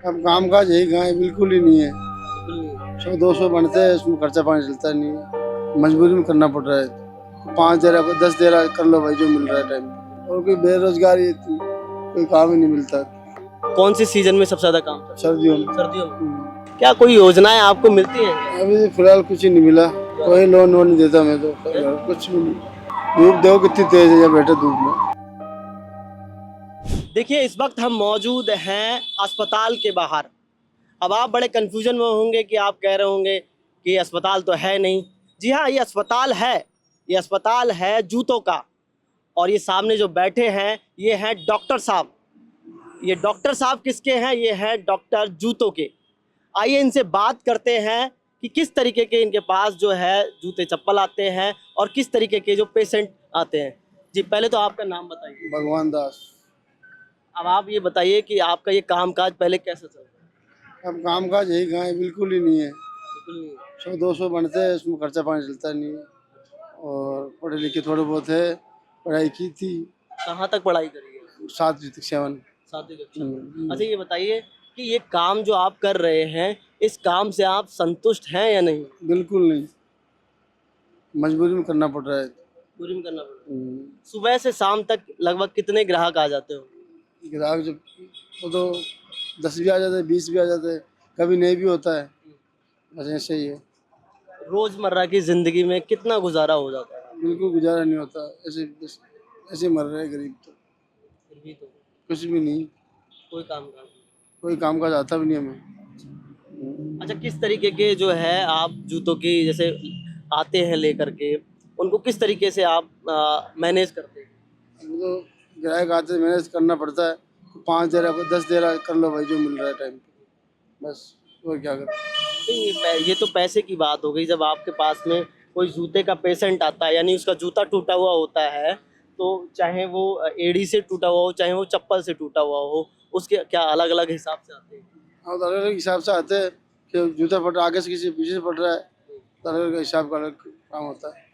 अब काम काज यही कहाँ है, बिल्कुल ही नहीं है। बिल्कुल नहीं। 100-200 बनते हैं, उसमें खर्चा पानी चलता नहीं है, मजबूरी में करना पड़ रहा है। 5 दे रहा, 10 दे रहा, कर लो भाई जो मिल रहा है टाइम पे। और कोई बेरोजगारी इतनी, कोई काम ही नहीं मिलता कौन सी सीजन में सबसे ज्यादा काम करते सर्दियों में। हैं? सर्दियों में। क्या कोई योजनाएं आपको मिलती हैं क्या? अभी फिलहाल कुछ ही नहीं मिला, कोई लोन वोन नहीं देता मैं तो, कुछ भी नहीं। धूप देखो कितनी तेज है, यहाँ बैठे धूप में। देखिए, इस वक्त हम मौजूद हैं अस्पताल के बाहर। अब आप बड़े कंफ्यूजन में होंगे कि आप कह रहे होंगे कि अस्पताल तो है नहीं। जी हाँ, ये अस्पताल है। ये अस्पताल है जूतों का। और ये सामने जो बैठे हैं, ये हैं डॉक्टर साहब। ये डॉक्टर साहब किसके हैं? ये हैं डॉक्टर जूतों के। आइए इनसे बात करते हैं कि किस तरीके के इनके पास जो है जूते चप्पल आते हैं और किस तरीके के जो पेशेंट आते हैं। जी, पहले तो आपका नाम बताइए। भगवान दास। अब आप ये बताइए कि आपका ये कामकाज पहले कैसा चल रहा है? अब काम काज यही कहाँ है, बिल्कुल ही नहीं है। बिल्कुल नहीं। 100-200 बनते हैं, उसमें खर्चा पानी चलता नहीं है। और पढ़े लिखे थोड़े बहुत है, पढ़ाई की थी कहाँ तक पढ़ाई करी है? 7वीं तक 7। 7वीं कक्षा में। अच्छा, ये बताइए कि ये काम जो आप कर रहे हैं, इस काम से आप संतुष्ट हैं या नहीं? बिल्कुल नहीं, मजबूरी में करना पड़ रहा है। पूरी में करना पड़ता है। सुबह से शाम तक लगभग कितने ग्राहक आ जाते हो? ग्राहक जब वो तो 10 भी आ जाते हैं, 20 भी आ जाते हैं, कभी नहीं भी होता है। बस ऐसे ही है, रोजमर्रा की जिंदगी में कितना गुजारा हो जाता है? बिल्कुल गुजारा नहीं होता। ऐसे ऐसे मर रहे हैं गरीब तो, फिर भी तो कुछ भी नहीं, कोई काम काज नहीं। कोई काम काज आता भी नहीं हमें। अच्छा, किस तरीके के जो है आप जूतों की जैसे आते हैं लेकर के, उनको किस तरीके से आप मैनेज करते हैं? वो तो ग्राहक आते मैनेज करना पड़ता है। 5 दे रहा, 10 दे रहा, कर लो भाई जो मिल रहा है टाइम पे, बस। और क्या कर। नहीं, ये तो पैसे की बात हो गई। जब आपके पास में कोई जूते का पेशेंट आता है, यानी उसका जूता टूटा हुआ होता है, तो चाहे वो एड़ी से टूटा हुआ हो, चाहे वो चप्पल से टूटा हुआ हो, उसके क्या अलग अलग हिसाब से आते हैं? हाँ, तो अलग अलग हिसाब से आते हैं कि जूता फट आगे से किसी पीछे से फट रहा है, तो अलग अलग हिसाब का अलग काम होता है।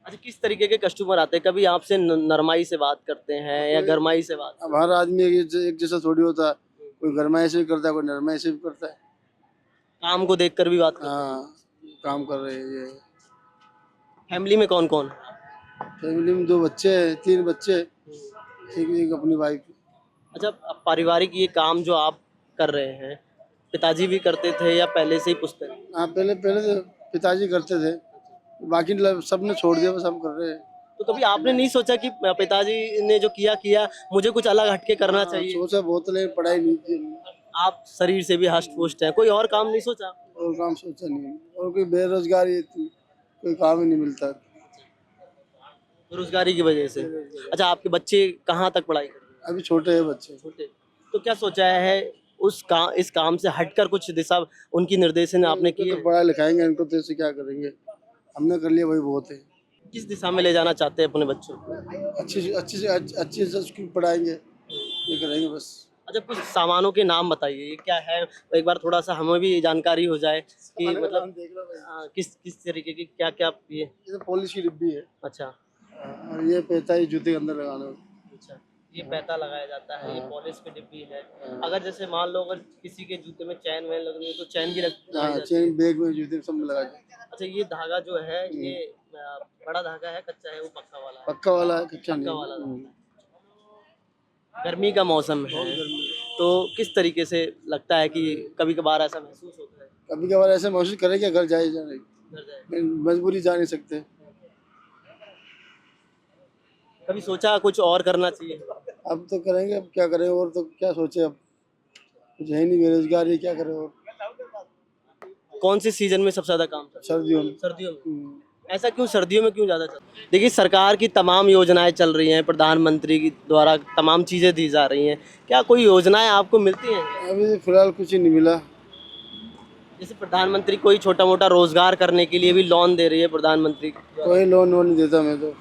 अच्छा, किस तरीके के कस्टमर आते हैं? कभी आपसे नरमाई से बात करते हैं या गरमाई से बात? अब हर आदमी एक जैसा थोड़ी होता है, कोई गरमाई से भी करता है, कोई नरमाई से भी करता है। काम को देखकर भी बात करते हैं? हाँ, काम कर रहे हैं ये। फैमिली में कौन कौन? फैमिली में 2 बच्चे हैं, 3 बच्चे, एक अपनी वाइफ। अच्छा, अब पारिवारिक ये काम जो आप कर रहे हैं, पिताजी भी करते थे या पहले से ही पुश्तैनी? हाँ, पहले पहले तो पिताजी करते थे, बाकी सब ने छोड़ दिया, बस हम कर रहे हैं। तो कभी आपने नहीं सोचा कि पिताजी ने जो किया किया, मुझे कुछ अलग हटके करना हाँ, चाहिए? सोचा बहुत, लेकिन पढ़ाई नहीं की हमने। आप शरीर से भी हष्ट पुष्ट हैं, कोई और काम नहीं सोचा? और काम सोचा नहीं, और कोई बेरोजगारी इतनी, कोई काम ही नहीं मिलता। बेरोजगारी की वजह से। अच्छा, आपके बच्चे कहाँ तक पढ़ाई कर रहे हैं? अभी छोटे हैं बच्चे। छोटे। तो क्या सोचा है इस काम से हटकर कुछ दिशा उनकी निर्देशन आपने इनको किए तो हैं? पढ़ा लिखाएंगे, इनको तो ऐसे क्या करेंगे, हमने कर लिया वही बहुत है। किस दिशा में ले जाना चाहते हैं अपने बच्चों को? अच्छी से स्कूल पढ़ाएंगे, ये करेंगे बस। अच्छा, कुछ सामानों के नाम बताइए, ये क्या है? एक बार थोड़ा सा हमें भी जानकारी हो जाए कि मतलब किस किस तरीके की क्या क्या ये। ये तो पॉलिश की डिब्बी है। अच्छा। और ये पैता ही जूते के अंदर लगाना है। अच्छा, ये पैता लगाया जाता है, ये हाँ। पॉलिश की डिब्बी है। हाँ। अगर जैसे मान लो अगर किसी के जूते में चैन वैन लग रही है तो चैन भी लगाई हाँ, जाती है। चेन बैग में जूते सब में लगा के। अच्छा, ये धागा जो है ये बड़ा धागा है, कच्चा है, वो पक्का वाला है? पक्का वाला है, कच्चा पक्का नहीं। वाला गर्मी का मौसम है, तो किस तरीके से लगता है कि कभी कभार ऐसा महसूस होता है? कभी कभार ऐसे महसूस करें कि घर जाए जाए, घर जाए। मजबूरी जा नहीं सकते। कभी सोचा कुछ और करना चाहिए? अब तो करेंगे, अब क्या करें, और तो क्या सोचे, अब कुछ है नहीं, बेरोजगारी, क्या करें और। कौन सी सीजन में सबसे ज्यादा काम चलता सर्दियों में। है? सर्दियों में। ऐसा क्यों? सर्दियों में क्यों ज्यादा चलता है? देखिए, सरकार की तमाम योजनाएं चल रही हैं, प्रधानमंत्री की द्वारा तमाम चीजें दी जा रही हैं। क्या कोई योजनाएं आपको मिलती हैं? अभी फिलहाल कुछ ही नहीं मिला। जैसे प्रधानमंत्री कोई छोटा मोटा रोजगार करने के लिए भी लोन दे रही है प्रधानमंत्री। कोई लोन वोन नहीं देता मैं तो,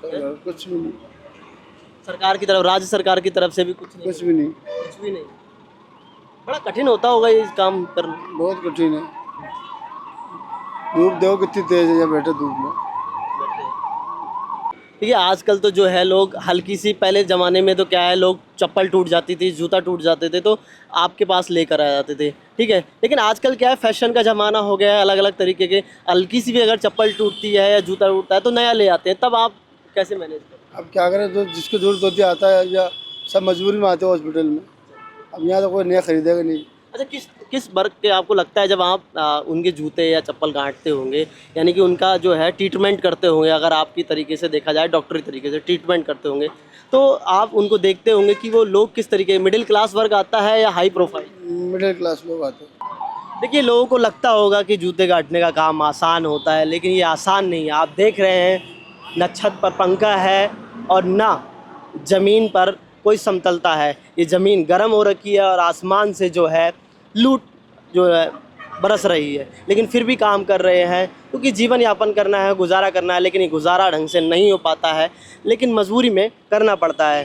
कुछ भी नहीं। सरकार की तरफ, राज्य सरकार की तरफ से भी कुछ नहीं? कुछ भी नहीं, कुछ भी नहीं। बड़ा कठिन होता होगा ये काम करना। बहुत कठिन है। धूप देखो कितनी तेज है, यहाँ बैठे धूप में। देखिए आजकल तो जो है लोग हल्की सी, पहले ज़माने में तो क्या है, लोग चप्पल टूट जाती थी, जूता टूट जाते थे तो आपके पास लेकर आ जाते थे, ठीक है। लेकिन आजकल क्या है, फैशन का ज़माना हो गया है, अलग अलग तरीके के, हल्की सी भी अगर चप्पल टूटती है या जूता टूटता है तो नया ले आते हैं। तब आप कैसे मैनेज करते अब क्या करें, जो जिसको जरूरत होती है आता है, या सब मजबूरी में आते हैं हॉस्पिटल में। अब यहाँ तो कोई नया खरीदेगा नहीं। अच्छा, किस किस वर्ग के आपको लगता है जब आप उनके जूते या चप्पल गांठते होंगे, यानी कि उनका जो है ट्रीटमेंट करते होंगे, अगर आपकी तरीके से देखा जाए डॉक्टरी तरीके से ट्रीटमेंट करते होंगे, तो आप उनको देखते होंगे कि वो लोग किस तरीके, मिडिल क्लास वर्ग आता है या हाई प्रोफाइल? मिडिल क्लास लोग आते हैं। देखिए लोगों को लगता होगा कि जूते काटने का काम आसान होता है, लेकिन ये आसान नहीं है। आप देख रहे हैं, न छत पर पंखा है और ना ज़मीन पर कोई समतलता है। ये ज़मीन गर्म हो रखी है और आसमान से जो है लूट जो है बरस रही है, लेकिन फिर भी काम कर रहे हैं क्योंकि जीवन यापन करना है, गुजारा करना है। लेकिन ये गुजारा ढंग से नहीं हो पाता है, लेकिन मजबूरी में करना पड़ता है।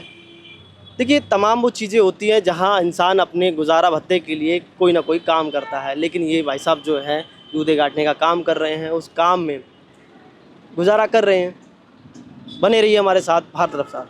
देखिए तमाम वो चीज़ें होती हैं जहाँ इंसान अपने गुजारा भत्ते के लिए कोई ना कोई काम करता है, लेकिन ये भाई साहब जो हैं जूते काटने का काम कर रहे हैं, उस काम में गुजारा कर रहे हैं। बने रहिए हमारे साथ, भारत रफ्तार।